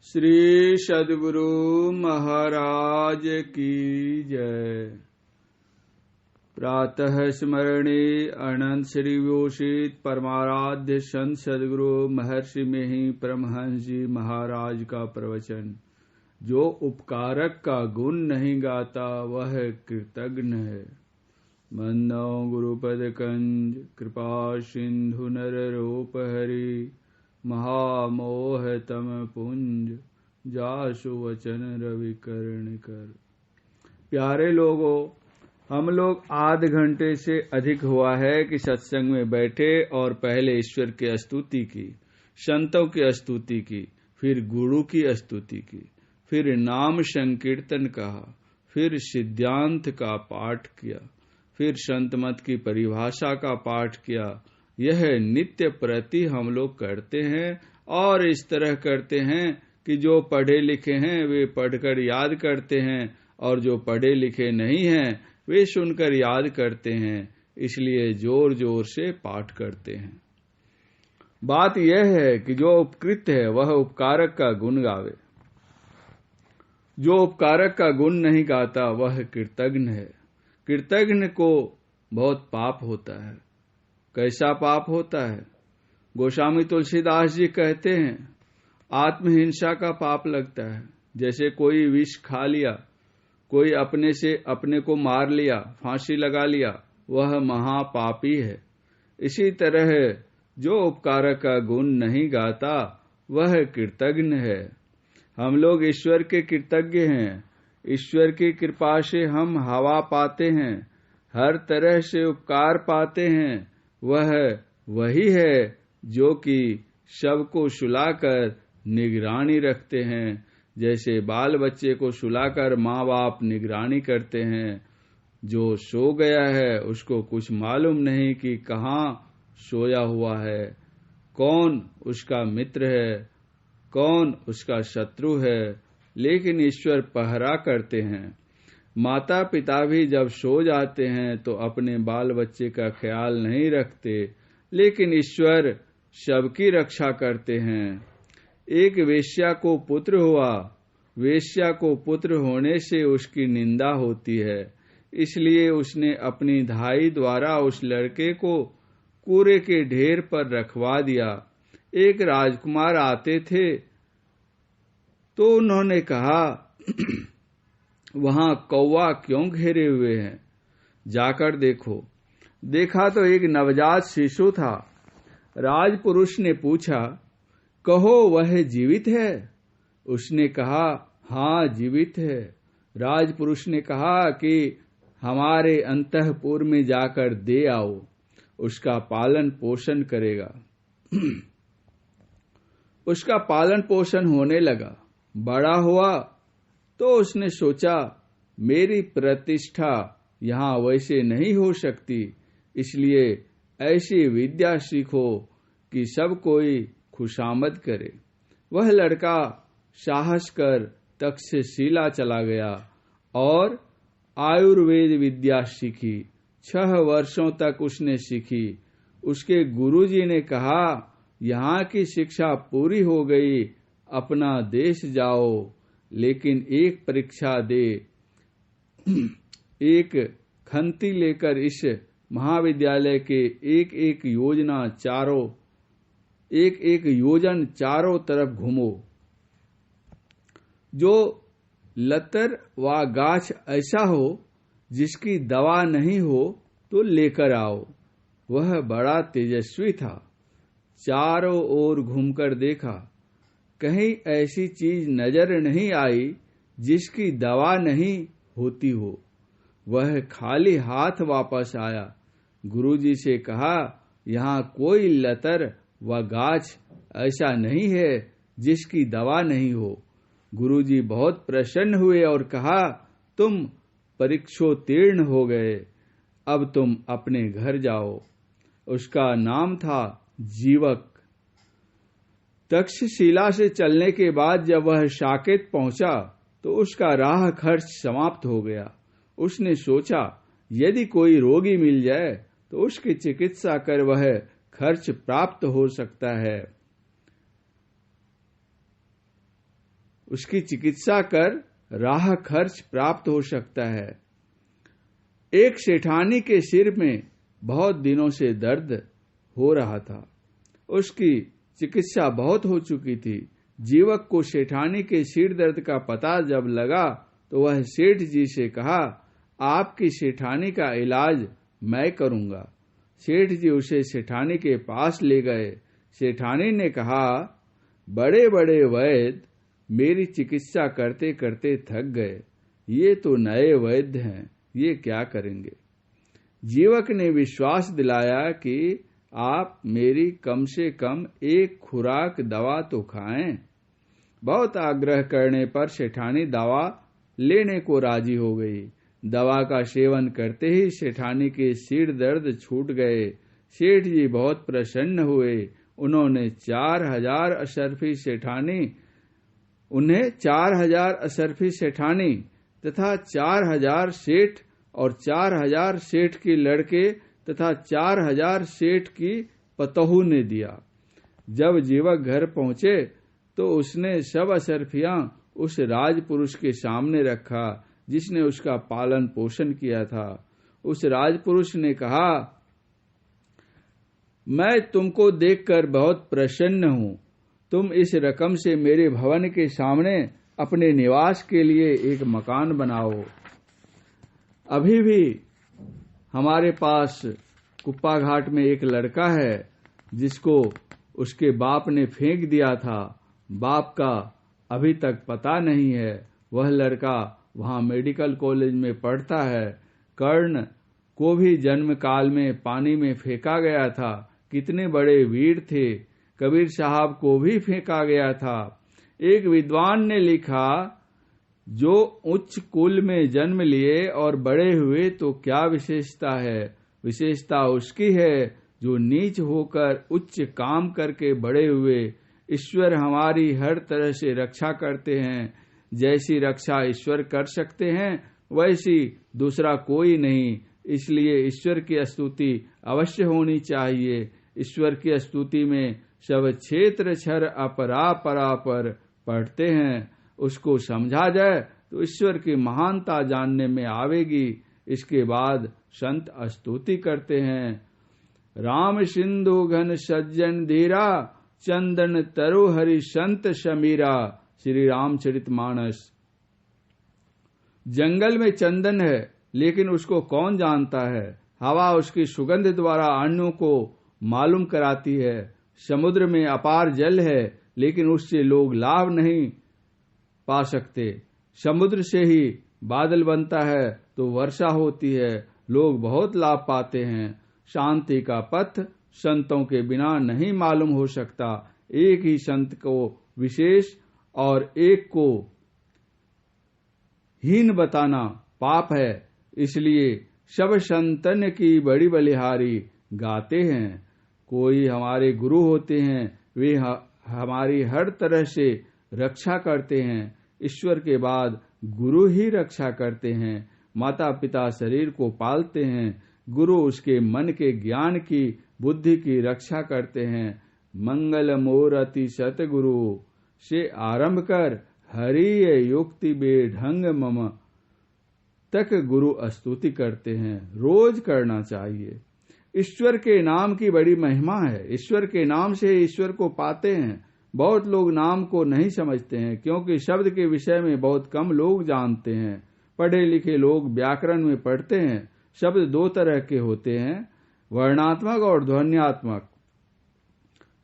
श्री सद्गुरु महाराज की जय। प्रातः स्मरणे अनंत श्री विभूषित परमाराध्य संत सद्गुरु महर्षि मेहि परमहंस जी महाराज का प्रवचन। जो उपकारक का गुण नहीं गाता वह कृतघ्न है। मंदो गुरुपद कंज कृपा सिंधु नर रूप हरि महामोह तम पुंज जासु वचन रवि कर्ण कर। प्यारे लोगों, हम लोग आध घंटे से अधिक हुआ है कि सत्संग में बैठे और पहले ईश्वर की स्तुति की, संतों की स्तुति की, फिर गुरु की स्तुति की, फिर नाम संकीर्तन कहा, फिर सिद्धांत का पाठ किया, फिर संत मत की परिभाषा का पाठ किया। यह नित्य प्रति हम लोग करते हैं और इस तरह करते हैं कि जो पढ़े लिखे हैं वे पढ़कर याद करते हैं और जो पढ़े लिखे नहीं हैं वे सुनकर याद करते हैं, इसलिए जोर जोर से पाठ करते हैं। बात यह है कि जो उपकृत है वह उपकारक का गुण गावे। जो उपकारक का गुण नहीं गाता वह कृतघ्न है। कृतघ्न को बहुत पाप होता है। कैसा पाप होता है? गोस्वामी तुलसीदास जी कहते हैं आत्महिंसा का पाप लगता है। जैसे कोई विष खा लिया, कोई अपने से अपने को मार लिया, फांसी लगा लिया, वह महापापी है। इसी तरह जो उपकारक का गुण नहीं गाता वह कृतघ्न है। हम लोग ईश्वर के कृतज्ञ हैं। ईश्वर की कृपा से हम हवा पाते हैं, हर तरह से उपकार पाते हैं। वह वही है जो कि सबको सुलाकर निगरानी रखते हैं। जैसे बाल बच्चे को सुलाकर माँ बाप निगरानी करते हैं। जो सो गया है उसको कुछ मालूम नहीं कि कहाँ सोया हुआ है, कौन उसका मित्र है, कौन उसका शत्रु है, लेकिन ईश्वर पहरा करते हैं। माता पिता भी जब सो जाते हैं तो अपने बाल बच्चे का ख्याल नहीं रखते, लेकिन ईश्वर सबकी रक्षा करते हैं। एक वेश्या को पुत्र हुआ। वेश्या को पुत्र होने से उसकी निंदा होती है, इसलिए उसने अपनी धाई द्वारा उस लड़के को कूड़े के ढेर पर रखवा दिया। एक राजकुमार आते थे तो उन्होंने कहा वहां कौवा क्यों घेरे हुए हैं, जाकर देखो। देखा तो एक नवजात शिशु था। राजपुरुष ने पूछा, कहो वह जीवित है? उसने कहा, हाँ जीवित है। राजपुरुष ने कहा कि हमारे अंतःपुर में जाकर दे आओ, उसका पालन पोषण करेगा। उसका पालन पोषण होने लगा, बड़ा हुआ तो उसने सोचा मेरी प्रतिष्ठा यहाँ वैसे नहीं हो सकती, इसलिए ऐसी विद्या सीखो कि सब कोई खुशामद करे। वह लड़का साहस कर तक्षशिला चला गया और आयुर्वेद विद्या सीखी। 6 वर्षों तक उसने सीखी। उसके गुरुजी ने कहा यहाँ की शिक्षा पूरी हो गई, अपना देश जाओ, लेकिन एक परीक्षा दे। एक खंती लेकर इस महाविद्यालय के एक एक योजन चारों तरफ घूमो। जो लतर व गाछ ऐसा हो जिसकी दवा नहीं हो तो लेकर आओ। वह बड़ा तेजस्वी था। चारों ओर घूमकर देखा, कहीं ऐसी चीज नजर नहीं आई जिसकी दवा नहीं होती हो। वह खाली हाथ वापस आया। गुरुजी से कहा, यहाँ कोई लतर व गाछ ऐसा नहीं है जिसकी दवा नहीं हो। गुरुजी बहुत प्रसन्न हुए और कहा, तुम परीक्षोत्तीर्ण हो गए, अब तुम अपने घर जाओ। उसका नाम था जीवक। तक्षशिला से चलने के बाद जब वह साकेत पहुंचा तो उसका राह खर्च समाप्त हो गया। उसने सोचा यदि कोई रोगी मिल जाए तो उसकी चिकित्सा कर वह खर्च प्राप्त हो सकता है। उसकी चिकित्सा कर राह खर्च प्राप्त हो सकता है। एक सेठानी के सिर में बहुत दिनों से दर्द हो रहा था। उसकी चिकित्सा बहुत हो चुकी थी। जीवक को सेठानी के सिर दर्द का पता जब लगा तो वह सेठ जी से कहा, आपकी सेठानी का इलाज मैं करूंगा। सेठ जी उसे सेठानी के पास ले गए। सेठानी ने कहा, बड़े बड़े वैद्य मेरी चिकित्सा करते करते थक गए, ये तो नए वैद्य हैं, ये क्या करेंगे। जीवक ने विश्वास दिलाया कि आप मेरी कम से कम एक खुराक दवा तो खाएं। बहुत आग्रह करने पर सेठानी दवा लेने को राजी हो गई। दवा का सेवन करते ही सेठानी के सिर दर्द छूट गए। सेठ जी बहुत प्रसन्न हुए। उन्हें 4000 असरफी सेठानी तथा 4000 सेठ और 4000 सेठ के लड़के तथा 4000 सेठ की पतोहू ने दिया। जब जीवक घर पहुंचे तो उसने सब असरफियां उस राजपुरुष के सामने रखा जिसने उसका पालन पोषण किया था। उस राजपुरुष ने कहा, मैं तुमको देखकर बहुत प्रसन्न हूं। तुम इस रकम से मेरे भवन के सामने अपने निवास के लिए एक मकान बनाओ। अभी भी हमारे पास कुप्पा घाट में एक लड़का है जिसको उसके बाप ने फेंक दिया था। बाप का अभी तक पता नहीं है। वह लड़का वहां मेडिकल कॉलेज में पढ़ता है। कर्ण को भी जन्म काल में पानी में फेंका गया था। कितने बड़े वीर थे। कबीर साहब को भी फेंका गया था। एक विद्वान ने लिखा, जो उच्च कुल में जन्म लिए और बड़े हुए तो क्या विशेषता है। विशेषता उसकी है जो नीच होकर उच्च काम करके बड़े हुए। ईश्वर हमारी हर तरह से रक्षा करते हैं। जैसी रक्षा ईश्वर कर सकते हैं वैसी दूसरा कोई नहीं। इसलिए ईश्वर की स्तुति अवश्य होनी चाहिए। ईश्वर की स्तुति में सब क्षेत्र क्षर अपरा परापर पढ़ते हैं। उसको समझा जाए तो ईश्वर की महानता जानने में आवेगी। इसके बाद संत स्तुति करते हैं। राम सिंधु घन सज्जन धीरा, चंदन तरु हरि संत समीरा। श्री रामचरितमानस। जंगल में चंदन है लेकिन उसको कौन जानता है। हवा उसकी सुगंध द्वारा अन्यों को मालूम कराती है। समुद्र में अपार जल है लेकिन उससे लोग लाभ नहीं पा सकते। समुद्र से ही बादल बनता है तो वर्षा होती है, लोग बहुत लाभ पाते हैं। शांति का पथ संतों के बिना नहीं मालूम हो सकता। एक ही संत को विशेष और एक को हीन बताना पाप है। इसलिए सब संतन की बड़ी बलिहारी गाते हैं। कोई हमारे गुरु होते हैं, वे हमारी हर तरह से रक्षा करते हैं। ईश्वर के बाद गुरु ही रक्षा करते हैं। माता पिता शरीर को पालते हैं, गुरु उसके मन के ज्ञान की बुद्धि की रक्षा करते हैं। मंगल मूर्ति सतगुरु से आरंभ कर हरि युक्ति बेढंग मम तक गुरु स्तुति करते हैं। रोज करना चाहिए। ईश्वर के नाम की बड़ी महिमा है। ईश्वर के नाम से ईश्वर को पाते हैं। बहुत लोग नाम को नहीं समझते हैं क्योंकि शब्द के विषय में बहुत कम लोग जानते हैं। पढ़े लिखे लोग व्याकरण में पढ़ते हैं। शब्द दो तरह के होते हैं, वर्णात्मक और ध्वन्यात्मक।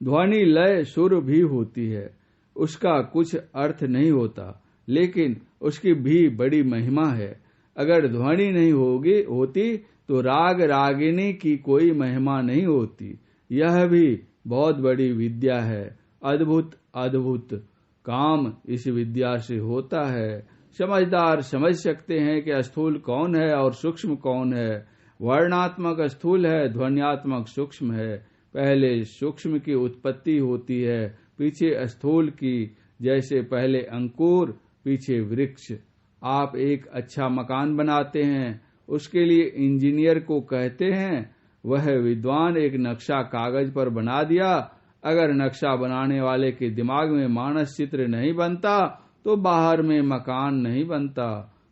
ध्वनि लय सुर भी होती है, उसका कुछ अर्थ नहीं होता, लेकिन उसकी भी बड़ी महिमा है। अगर ध्वनि नहीं होती तो राग रागिनी की कोई महिमा नहीं होती। यह भी बहुत बड़ी विद्या है। अद्भुत अद्भुत काम इस विद्या से होता है। समझदार समझ सकते हैं कि स्थूल कौन है और सूक्ष्म कौन है। वर्णात्मक स्थूल है, ध्वन्यात्मक सूक्ष्म है। पहले सूक्ष्म की उत्पत्ति होती है, पीछे स्थूल की। जैसे पहले अंकुर, पीछे वृक्ष। आप एक अच्छा मकान बनाते हैं, उसके लिए इंजीनियर को कहते हैं। वह विद्वान एक नक्शा कागज पर बना दिया। अगर नक्शा बनाने वाले के दिमाग में मानस चित्र नहीं बनता तो बाहर में मकान नहीं बनता।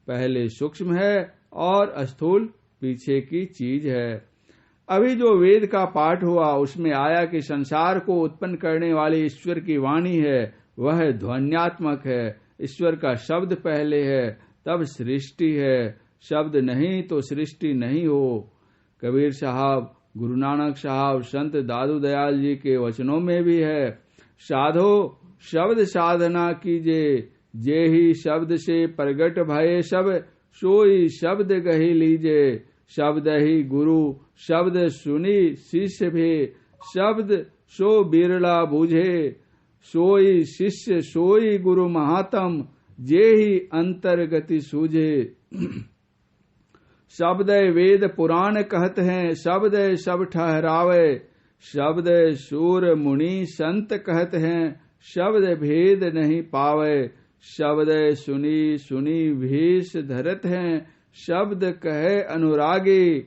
पहले सूक्ष्म है और स्थूल पीछे की चीज है। अभी जो वेद का पाठ हुआ उसमें आया कि संसार को उत्पन्न करने वाली ईश्वर की वाणी है, वह ध्वन्यात्मक है। ईश्वर का शब्द पहले है, तब सृष्टि है। शब्द नहीं तो सृष्टि नहीं हो। कबीर साहब, गुरु नानक साहब, संत दादू दयाल जी के वचनों में भी है, साधो शब्द साधना कीजे, जे ही शब्द से प्रगट भये सब, सोई शब्द गही लीजे। शब्द ही गुरु, शब्द सुनी शिष्य भी, शब्द सो बिरला बूझे। सोई शिष्य सोई गुरु महात्म, जे ही अंतर्गति सूझे। शब्द वेद पुराण कहत हैं, शब्द सब ठहरावे। शब्द सूर मुनि संत कहत हैं, शब्द भेद नहीं पावे। शब्द सुनी सुनी भेष धरत हैं, शब्द कहे अनुरागी।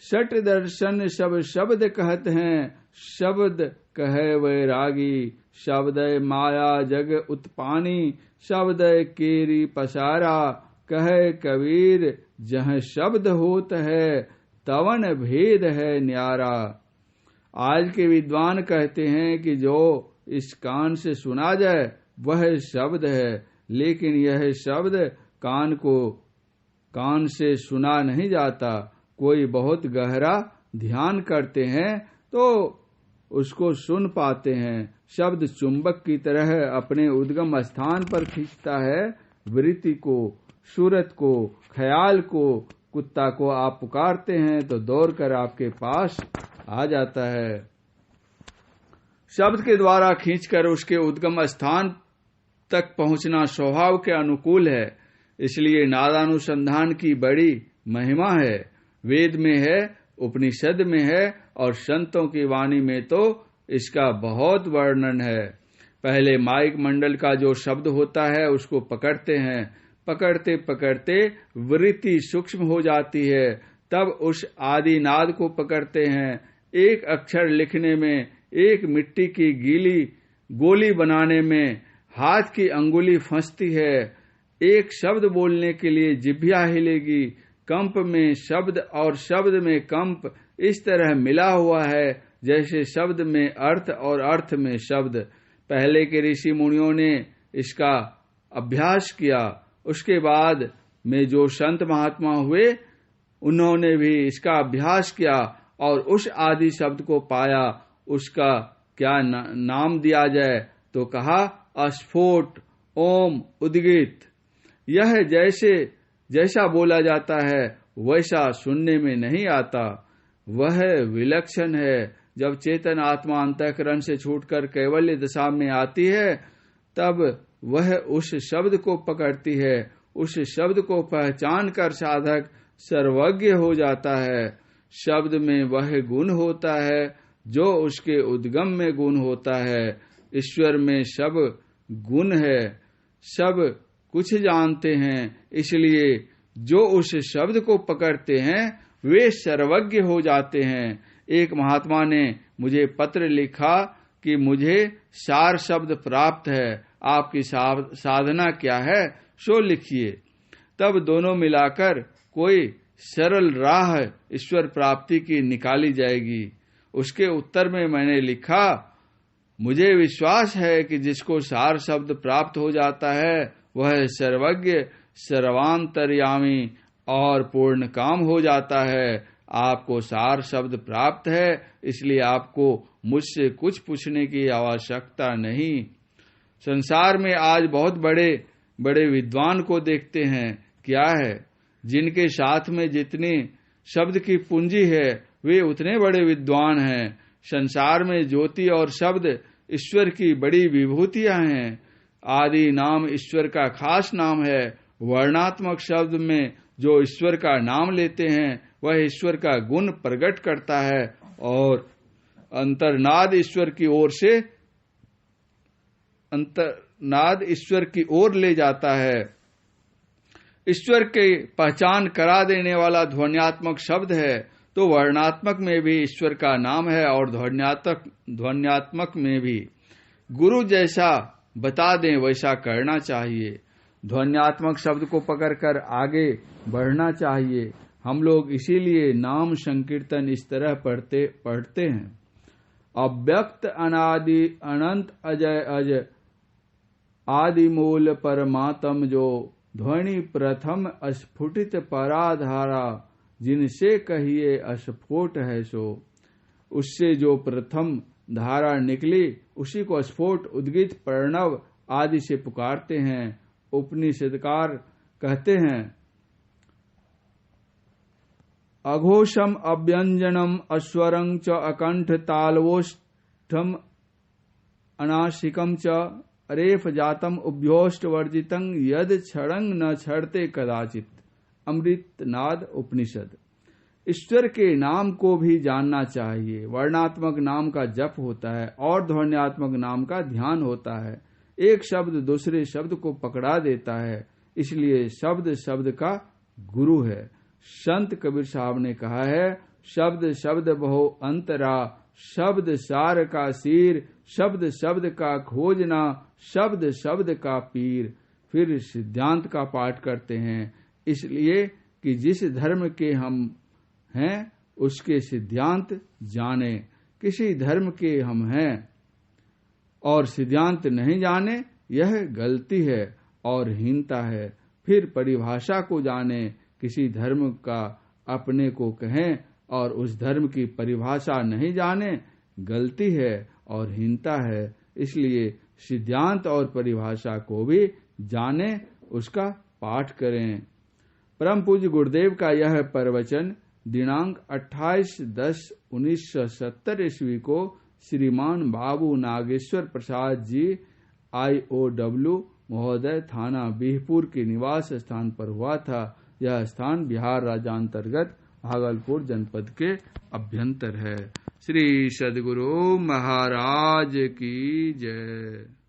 सट दर्शन सब शब्द कहत हैं, शब्द कहे वैरागी। शब्द माया जग उत्पानी, शब्द केरी पसारा। कहे कबीर जह शब्द होत है, तवन भेद है न्यारा। आज के विद्वान कहते हैं कि जो इस कान से सुना जाए वह शब्द है, लेकिन यह शब्द कान से सुना नहीं जाता। कोई बहुत गहरा ध्यान करते हैं तो उसको सुन पाते हैं। शब्द चुंबक की तरह अपने उद्गम स्थान पर खींचता है। वृत्ति को, सूरत को, ख्याल को, कुत्ता को आप पुकारते हैं तो दौड़कर आपके पास आ जाता है। शब्द के द्वारा खींचकर उसके उद्गम स्थान तक पहुंचना स्वभाव के अनुकूल है। इसलिए नादानुसंधान की बड़ी महिमा है। वेद में है, उपनिषद में है और संतों की वाणी में तो इसका बहुत वर्णन है। पहले माइक मंडल का जो शब्द होता है उसको पकड़ते हैं। पकड़ते पकड़ते वृत्ति सूक्ष्म हो जाती है, तब उस आदि नाद को पकड़ते हैं। एक अक्षर लिखने में, एक मिट्टी की गीली गोली बनाने में हाथ की अंगुली फंसती है। एक शब्द बोलने के लिए जिह्वा हिलेगी। कंप में शब्द और शब्द में कंप इस तरह मिला हुआ है जैसे शब्द में अर्थ और अर्थ में शब्द। पहले के ऋषि मुनियों ने इसका अभ्यास किया। उसके बाद में जो संत महात्मा हुए उन्होंने भी इसका अभ्यास किया और उस आदि शब्द को पाया। उसका क्या नाम दिया जाए तो कहा अस्फोट, ओम, उद्गीत। यह जैसा बोला जाता है वैसा सुनने में नहीं आता। वह विलक्षण है। जब चेतन आत्मा अंतःकरण से छूटकर कैवल्य दशा में आती है तब वह उस शब्द को पकड़ती है। उस शब्द को पहचान कर साधक सर्वज्ञ हो जाता है। शब्द में वह गुण होता है जो उसके उद्गम में गुण होता है। ईश्वर में सब गुण है। सब कुछ जानते हैं, इसलिए जो उस शब्द को पकड़ते हैं वे सर्वज्ञ हो जाते हैं। एक महात्मा ने मुझे पत्र लिखा कि मुझे सार शब्द प्राप्त है, आपकी साधना क्या है सो लिखिए। तब दोनों मिलाकर कोई सरल राह ईश्वर प्राप्ति की निकाली जाएगी। उसके उत्तर में मैंने लिखा, मुझे विश्वास है कि जिसको सार शब्द प्राप्त हो जाता है वह सर्वज्ञ, सर्वांतर्यामी और पूर्ण काम हो जाता है। आपको सार शब्द प्राप्त है, इसलिए आपको मुझसे कुछ पूछने की आवश्यकता नहीं। संसार में आज बहुत बड़े बड़े विद्वान को देखते हैं। क्या है, जिनके साथ में जितनी शब्द की पूंजी है वे उतने बड़े विद्वान हैं। संसार में ज्योति और शब्द ईश्वर की बड़ी विभूतियां हैं। आदि नाम ईश्वर का खास नाम है। वर्णात्मक शब्द में जो ईश्वर का नाम लेते हैं वह ईश्वर का गुण प्रकट करता है और अंतर्नाद ईश्वर की ओर ले जाता है। ईश्वर की पहचान करा देने वाला ध्वन्यात्मक शब्द है, तो वर्णात्मक में भी ईश्वर का नाम है और ध्वन्यात्मक में भी। गुरु जैसा बता दें वैसा करना चाहिए। ध्वन्यात्मक शब्द को पकड़कर आगे बढ़ना चाहिए। हम लोग इसीलिए नाम संकीर्तन इस तरह पढ़ते हैं। अव्यक्त अनादि अनंत अजय अज आदि मूल परमात्म जो ध्वनि प्रथम अस्फुटित पराधारा जिनसे कहिए अस्फोट है सो। उससे जो प्रथम धारा निकली उसी को स्फोट उद्गित प्रणव आदि से पुकारते हैं। उपनिषदकार कहते हैं अघोषम अव्यंजनम अस्वरं च अकंठ तालवोष्ठम अनासिकम च रेफ जातम उभ्योष्ट वर्जितं यद क्षणं न क्षरते कदाचित। अमृत नाद उपनिषद। ईश्वर के नाम को भी जानना चाहिए। वर्णात्मक नाम का जप होता है और ध्वन्यात्मक नाम का ध्यान होता है। एक शब्द दूसरे शब्द को पकड़ा देता है, इसलिए शब्द शब्द का गुरु है। संत कबीर साहब ने कहा है शब्द शब्द बहु अंतरा, शब्द सार का सिर, शब्द शब्द का खोजना, शब्द शब्द का पीर। फिर सिद्धांत का पाठ करते हैं, इसलिए कि जिस धर्म के हम हैं उसके सिद्धांत जाने। किसी धर्म के हम हैं और सिद्धांत नहीं जाने, यह गलती है और हीनता है। फिर परिभाषा को जाने। किसी धर्म का अपने को कहें और उस धर्म की परिभाषा नहीं जाने, गलती है और हीनता है। इसलिए सिद्धांत और परिभाषा को भी जाने, उसका पाठ करें। परम पूज्य गुरुदेव का यह प्रवचन दिनांक 28/10/1970 ईस्वी को श्रीमान बाबू नागेश्वर प्रसाद जी IOW महोदय थाना बीहपुर के निवास स्थान पर हुआ था। यह स्थान बिहार राज्यांतर्गत भागलपुर जनपद के अभ्यंतर है। श्री सद्गुरु महाराज की जय।